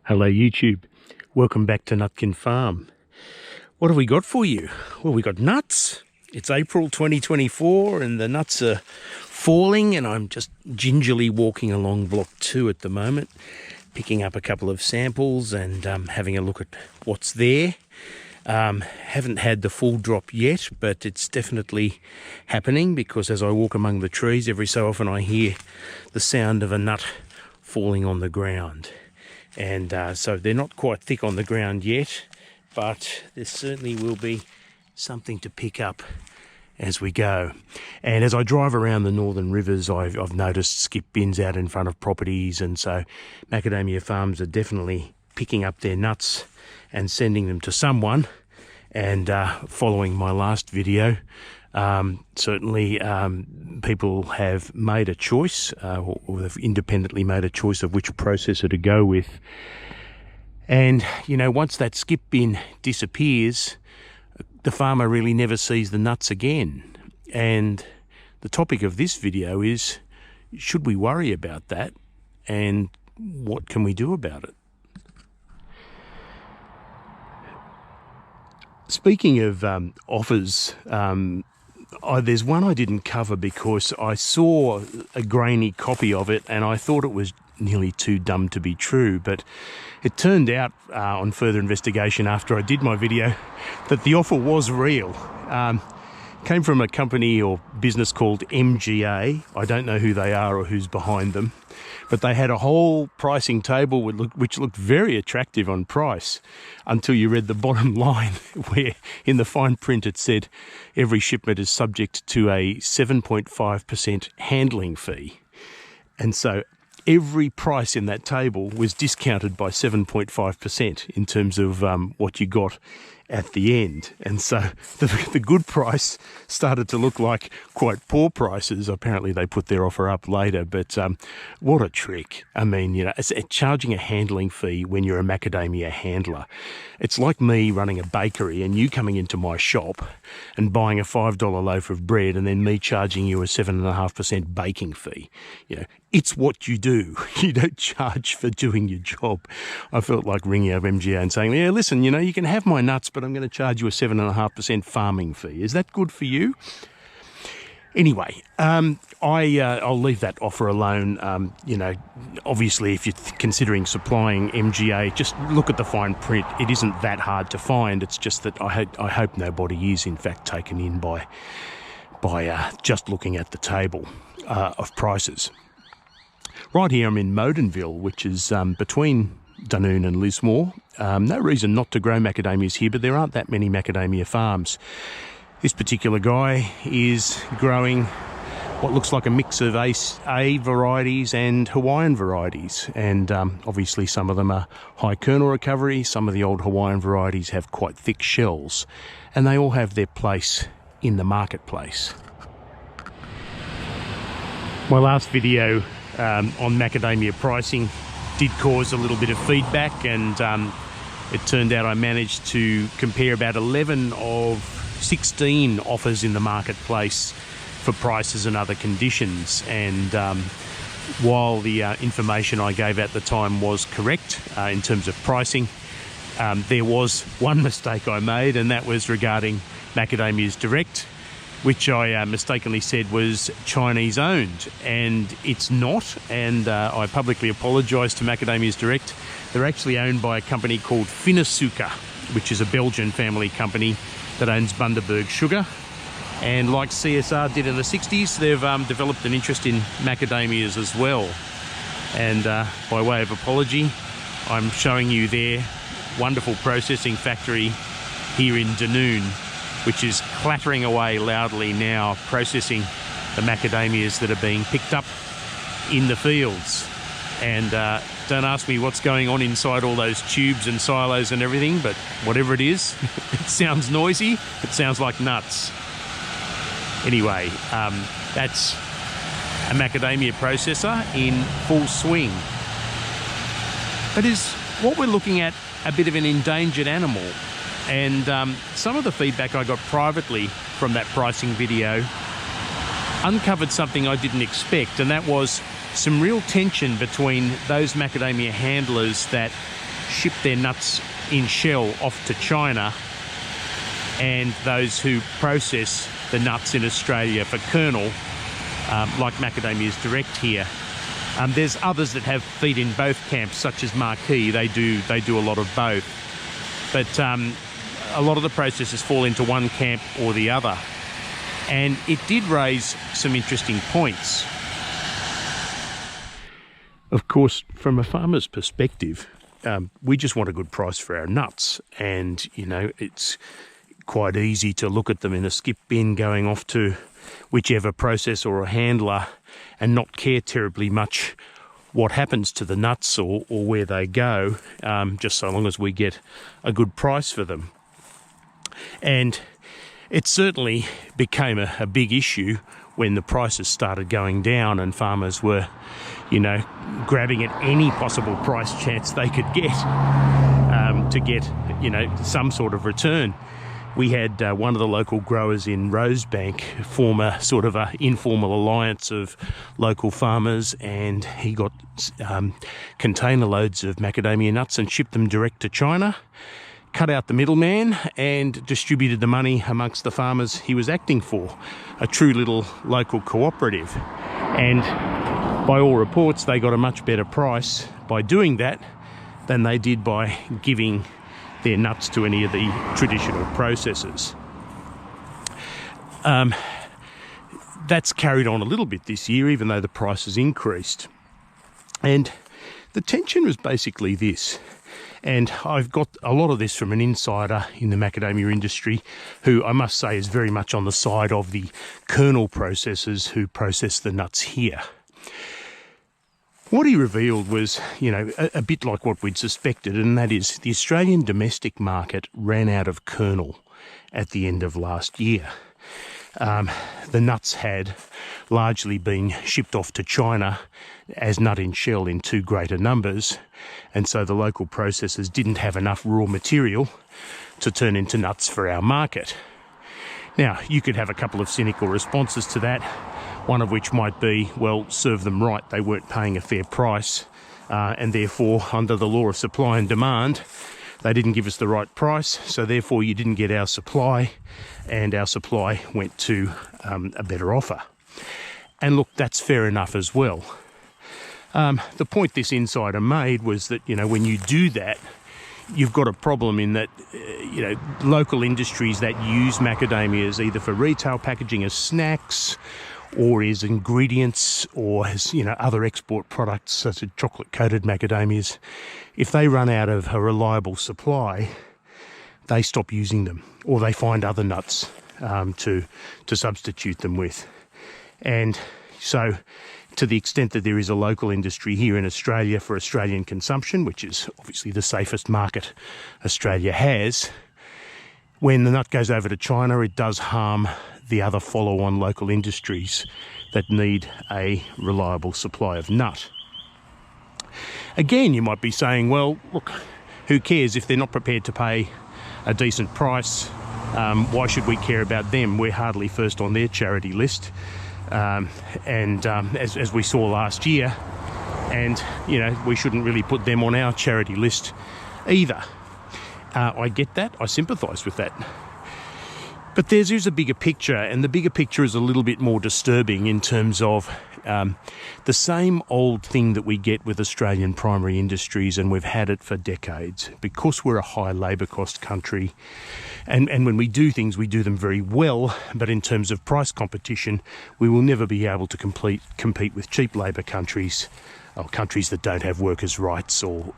Hello YouTube, welcome back to Nutkin Farm. What have we got for you? Well, we got nuts. It's April 2024 and the nuts are falling, and I'm just gingerly walking along block 2 at the moment, picking up a couple of samples and having a look at what's there. Haven't had the full drop yet, but it's definitely happening, because as I walk among the trees, every so often I hear the sound of a nut falling on the ground. And so they're not quite thick on the ground yet, but there certainly will be something to pick up as we go. And as I drive around the northern rivers, I've noticed skip bins out in front of properties, and so macadamia farms are definitely picking up their nuts and sending them to someone. And following my last video, certainly people have made a choice, or they've independently made a choice of which processor to go with. And, you know, once that skip bin disappears, the farmer really never sees the nuts again. And the topic of this video is, should we worry about that? And what can we do about it? Speaking of offers, there's one I didn't cover because I saw a grainy copy of it and I thought it was nearly too dumb to be true, but it turned out on further investigation after I did my video that the offer was real. Came from a company or business called MGA. I don't know who they are or who's behind them, but they had a whole pricing table which looked very attractive on price, until you read the bottom line, where in the fine print it said every shipment is subject to a 7.5% handling fee. And so every price in that table was discounted by 7.5% in terms of what you got at the end. And so the good price started to look like quite poor prices. Apparently they put their offer up later, but what a trick. I mean, you know, it's charging a handling fee when you're a macadamia handler. It's like me running a bakery and you coming into my shop and buying a $5 loaf of bread and then me charging you a 7.5% baking fee. You know, it's what you do. You don't charge for doing your job. I felt like ringing up MGA and saying, yeah, listen, you know, you can have my nuts, but I'm going to charge you a 7.5% farming fee. Is that good for you? Anyway, I'll leave that offer alone. You know, obviously, if you're considering supplying MGA, just look at the fine print. It isn't that hard to find. It's just that I hope nobody is, in fact, taken in by just looking at the table of prices. Right here, I'm in Modenville, which is between Dunoon and Lismore. No reason not to grow macadamias here, but there aren't that many macadamia farms. This particular guy is growing what looks like a mix of A varieties and Hawaiian varieties. And obviously some of them are high kernel recovery. Some of the old Hawaiian varieties have quite thick shells, and they all have their place in the marketplace. My last video on macadamia pricing did cause a little bit of feedback, and it turned out I managed to compare about 11 of 16 offers in the marketplace for prices and other conditions. And while the information I gave at the time was correct in terms of pricing, there was one mistake I made, and that was regarding Macadamias Direct, which I mistakenly said was Chinese owned, and it's not. And I publicly apologise to Macadamias Direct. They're actually owned by a company called Finasuka, which is a Belgian family company that owns Bundaberg Sugar. And like CSR did in the 60s, they've developed an interest in macadamias as well. And by way of apology, I'm showing you their wonderful processing factory here in Dunoon, which is clattering away loudly now, processing the macadamias that are being picked up in the fields. And don't ask me what's going on inside all those tubes and silos and everything, but whatever it is, it sounds noisy. It sounds like nuts. Anyway, that's a macadamia processor in full swing. But is what we're looking at a bit of an endangered animal? And some of the feedback I got privately from that pricing video uncovered something I didn't expect, and that was some real tension between those macadamia handlers that ship their nuts in shell off to China, and those who process the nuts in Australia for kernel, like Macadamia's Direct here. There's others that have feet in both camps, such as Marquis. They do a lot of both. But a lot of the processors fall into one camp or the other. And it did raise some interesting points. Of course, from a farmer's perspective, we just want a good price for our nuts. And, you know, it's quite easy to look at them in a skip bin going off to whichever processor or handler and not care terribly much what happens to the nuts or where they go, just so long as we get a good price for them. And it certainly became a big issue when the prices started going down and farmers were, you know, grabbing at any possible price chance they could get to get, you know, some sort of return. We had one of the local growers in Rosebank form a sort of a informal alliance of local farmers, and he got container loads of macadamia nuts and shipped them direct to China, cut out the middleman and distributed the money amongst the farmers he was acting for. A true little local cooperative. And by all reports, they got a much better price by doing that than they did by giving their nuts to any of the traditional processors. That's carried on a little bit this year, even though the price has increased. And the tension was basically this, and I've got a lot of this from an insider in the macadamia industry, who I must say is very much on the side of the kernel processors who process the nuts here. What he revealed was, you know, a bit like what we'd suspected, and that is the Australian domestic market ran out of kernel at the end of last year. The nuts had largely been shipped off to China as nut in shell in too greater numbers, and so the local processors didn't have enough raw material to turn into nuts for our market. Now, you could have a couple of cynical responses to that, one of which might be, well, serve them right, they weren't paying a fair price, and therefore, under the law of supply and demand, they didn't give us the right price, so therefore you didn't get our supply, and our supply went to a better offer. And look, that's fair enough as well. The point this insider made was that, you know, when you do that, you've got a problem in that, you know, local industries that use macadamias either for retail packaging as snacks or as ingredients or as, you know, other export products such as chocolate-coated macadamias, if they run out of a reliable supply, they stop using them, or they find other nuts to substitute them with. And so, to the extent that there is a local industry here in Australia for Australian consumption, which is obviously the safest market Australia has, when the nut goes over to China, it does harm the other follow-on local industries that need a reliable supply of nut. Again, you might be saying, well, look, who cares if they're not prepared to pay a decent price? Why should we care about them? We're hardly first on their charity list. As we saw last year, and, you know, we shouldn't really put them on our charity list either. I get that, I sympathise with that. But there's a bigger picture, and the bigger picture is a little bit more disturbing in terms of the same old thing that we get with Australian primary industries, and we've had it for decades. Because we're a high labour cost country, and when we do things, we do them very well, but in terms of price competition, we will never be able to compete with cheap labour countries, or countries that don't have workers' rights or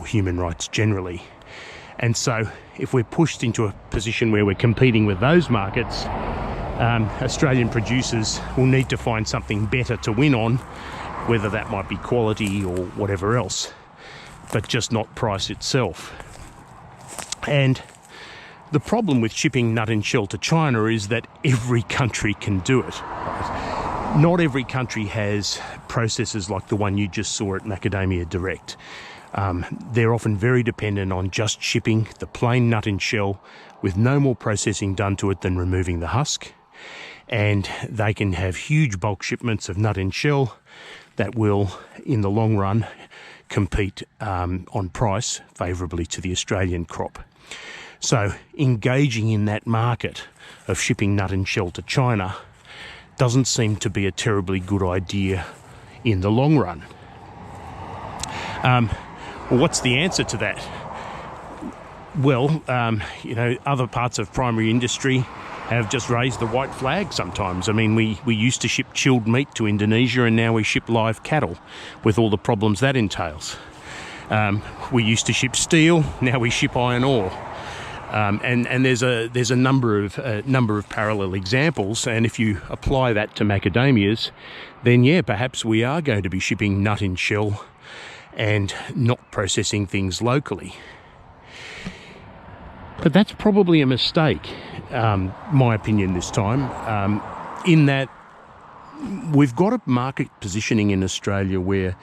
human rights generally. And so if we're pushed into a position where we're competing with those markets, Australian producers will need to find something better to win on, whether that might be quality or whatever else, but just not price itself. And the problem with shipping nut in shell to China is that every country can do it. Right? Not every country has processes like the one you just saw at Macadamia Direct. They're often very dependent on just shipping the plain nut in shell with no more processing done to it than removing the husk. And they can have huge bulk shipments of nut in shell that will, in the long run, compete on price favourably to the Australian crop. So engaging in that market of shipping nut and shell to China doesn't seem to be a terribly good idea in the long run. Well, what's the answer to that? Well, other parts of primary industry have just raised the white flag sometimes. I mean, we used to ship chilled meat to Indonesia, and now we ship live cattle with all the problems that entails. We used to ship steel, now we ship iron ore. And there's a number of parallel examples, and if you apply that to macadamias, then yeah, perhaps we are going to be shipping nut in shell and not processing things locally. But that's probably a mistake, my opinion this time, in that we've got a market positioning in Australia where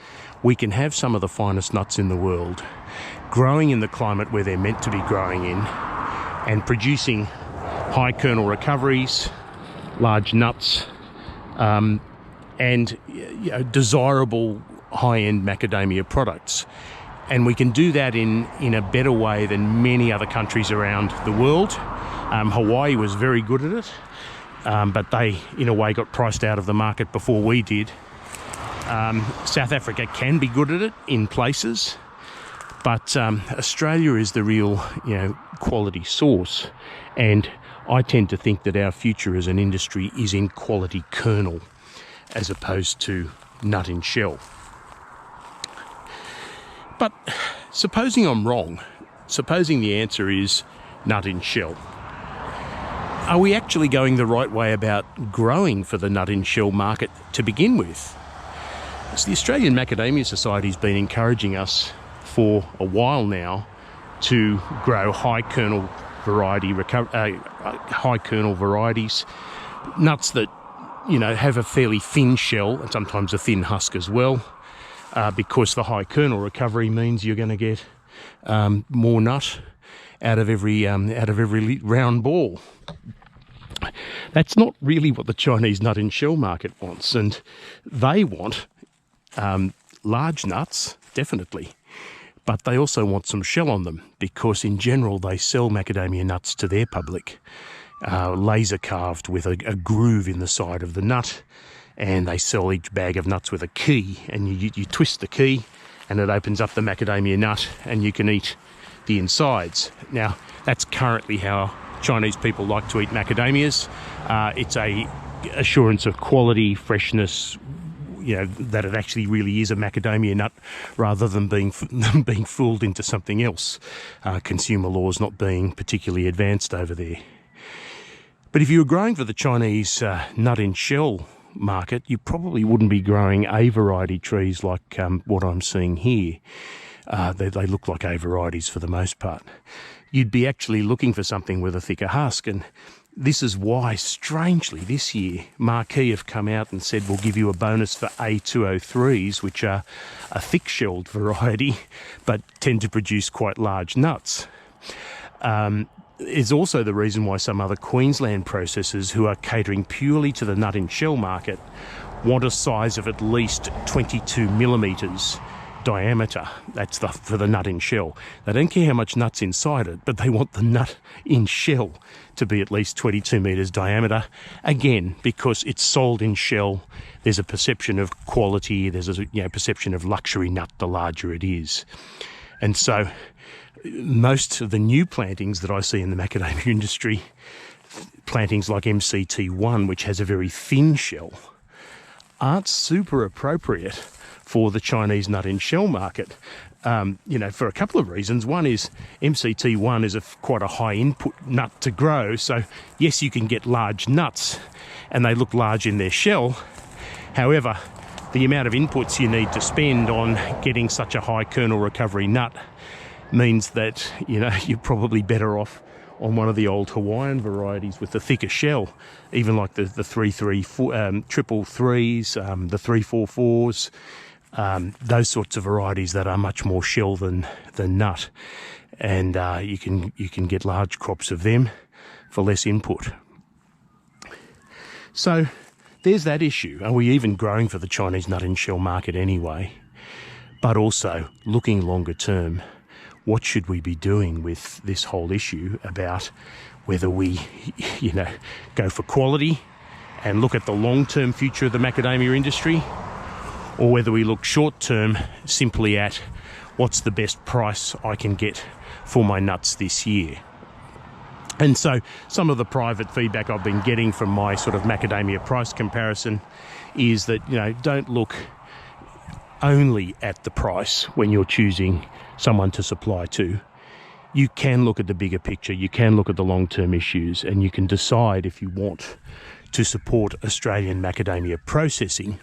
we can have some of the finest nuts in the world growing in the climate where they're meant to be growing in, and producing high kernel recoveries, large nuts, and desirable high-end macadamia products. And we can do that in a better way than many other countries around the world. Hawaii was very good at it, but they, in a way, got priced out of the market before we did. South Africa can be good at it in places, but Australia is the real, quality source, and I tend to think that our future as an industry is in quality kernel as opposed to nut in shell. But supposing I'm wrong, supposing the answer is nut in shell, are we actually going the right way about growing for the nut in shell market to begin with? So the Australian Macadamia Society has been encouraging us for a while now to grow high kernel varieties, nuts that have a fairly thin shell and sometimes a thin husk as well, because the high kernel recovery means you're going to get more nut out of every round ball. That's not really what the Chinese nut and shell market wants, and they want large nuts, definitely, but they also want some shell on them, because in general they sell macadamia nuts to their public, laser carved with a groove in the side of the nut, and they sell each bag of nuts with a key, and you twist the key and it opens up the macadamia nut and you can eat the insides. Now, that's currently how Chinese people like to eat macadamias. It's a assurance of quality, freshness, that it actually really is a macadamia nut, rather than being fooled into something else. Consumer laws not being particularly advanced over there. But if you were growing for the Chinese nut in shell market, you probably wouldn't be growing A variety trees like what I'm seeing here. They look like A varieties for the most part. You'd be actually looking for something with a thicker husk, and this is why, strangely, this year, Marquee have come out and said we'll give you a bonus for A203s, which are a thick-shelled variety, but tend to produce quite large nuts. It's also the reason why some other Queensland processors who are catering purely to the nut and shell market want a size of at least 22 millimetres diameter. That's for the nut in shell. They don't care how much nut's inside it, but they want the nut in shell to be at least 22 metres diameter. Again, because it's sold in shell, there's a perception of quality, there's a perception of luxury nut the larger it is. And so most of the new plantings that I see in the macadamia industry, plantings like MCT1, which has a very thin shell, aren't super appropriate for the Chinese nut and shell market, for a couple of reasons. One is MCT1 is quite a high input nut to grow, so yes, you can get large nuts and they look large in their shell. However, the amount of inputs you need to spend on getting such a high kernel recovery nut means that you're probably better off on one of the old Hawaiian varieties with the thicker shell, even like the 334, triple threes, the 344s, those sorts of varieties that are much more shell than nut, and you can get large crops of them for less input. So there's that issue. Are we even growing for the Chinese nut and shell market anyway? but also looking longer term. What should we be doing with this whole issue about whether we, go for quality and look at the long-term future of the macadamia industry, or whether we look short-term simply at what's the best price I can get for my nuts this year. And so some of the private feedback I've been getting from my sort of macadamia price comparison is that, don't look only at the price when you're choosing someone to supply to. You can look at the bigger picture, you can look at the long-term issues, and you can decide if you want to support Australian macadamia processing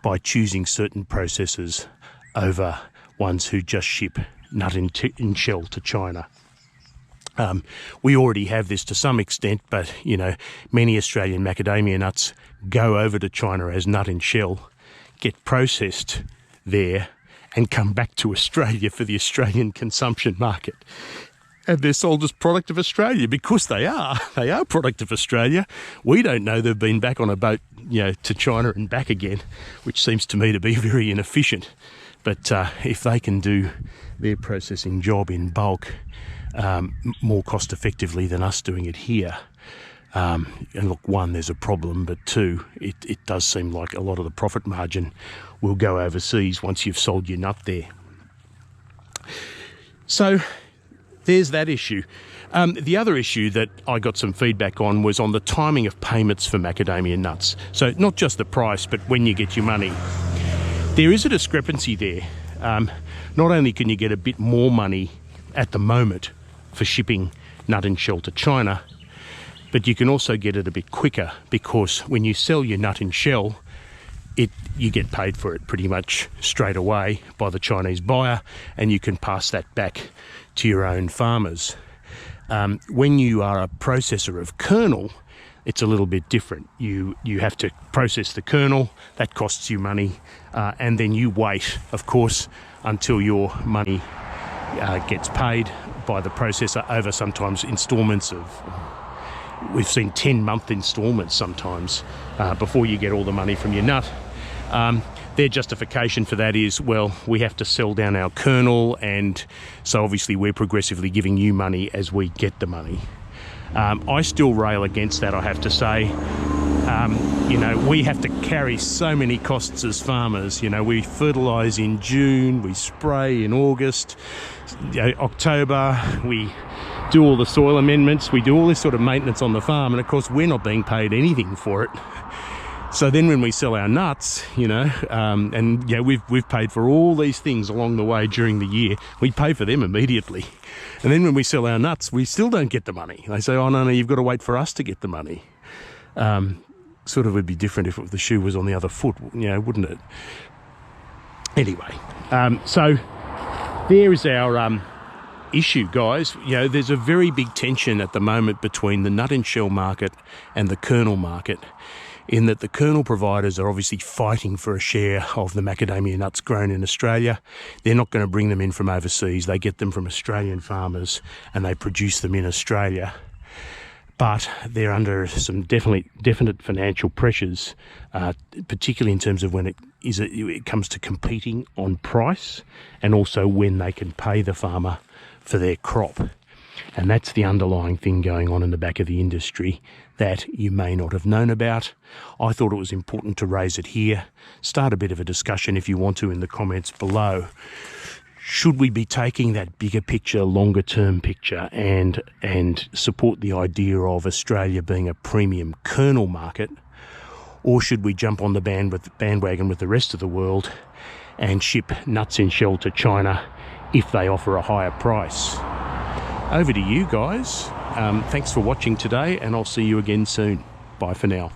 by choosing certain processors over ones who just ship nut in shell to China. We already have this to some extent, but many Australian macadamia nuts go over to China as nut in shell, get processed there, and come back to Australia for the Australian consumption market. And they're sold as product of Australia because they are product of Australia. We don't know they've been back on a boat, to China and back again, which seems to me to be very inefficient. But if they can do their processing job in bulk more cost effectively than us doing it here, and look, one, there's a problem, but two, it does seem like a lot of the profit margin will go overseas once you've sold your nut there. So there's that issue. The other issue that I got some feedback on was on the timing of payments for macadamia nuts. So not just the price, but when you get your money. There is a discrepancy there. Not only can you get a bit more money at the moment for shipping nut and shell to China, but you can also get it a bit quicker, because when you sell your nut and shell, you get paid for it pretty much straight away by the Chinese buyer, and you can pass that back to your own farmers. When you are a processor of kernel, it's a little bit different. You have to process the kernel, that costs you money, and then you wait, of course, until your money gets paid by the processor over sometimes installments of, we've seen 10-month installments sometimes before you get all the money from your nut. Their justification for that is, well, we have to sell down our kernel, and so obviously we're progressively giving you money as we get the money. I still rail against that, I have to say. We have to carry so many costs as farmers. We fertilise in June, we spray in August, October, we do all the soil amendments, we do all this sort of maintenance on the farm, and of course we're not being paid anything for it. So then when we sell our nuts, we've paid for all these things along the way during the year, we pay for them immediately. And then when we sell our nuts, we still don't get the money. They say, oh, no, you've got to wait for us to get the money. Sort of would be different if the shoe was on the other foot, wouldn't it? Anyway, so there is our issue, guys. There's a very big tension at the moment between the nut and shell market and the kernel market, in that the kernel providers are obviously fighting for a share of the macadamia nuts grown in Australia. They're not going to bring them in from overseas. They get them from Australian farmers and they produce them in Australia. But they're under some definite financial pressures, particularly in terms of when it comes to competing on price, and also when they can pay the farmer for their crop. And that's the underlying thing going on in the back of the industry that you may not have known about. I thought it was important to raise it here. Start a bit of a discussion if you want to in the comments below. Should we be taking that bigger picture, longer term picture, and support the idea of Australia being a premium kernel market? Or should we jump on the bandwagon with the rest of the world and ship nuts in shell to China if they offer a higher price? Over to you guys. Thanks for watching today, and I'll see you again soon. Bye for now.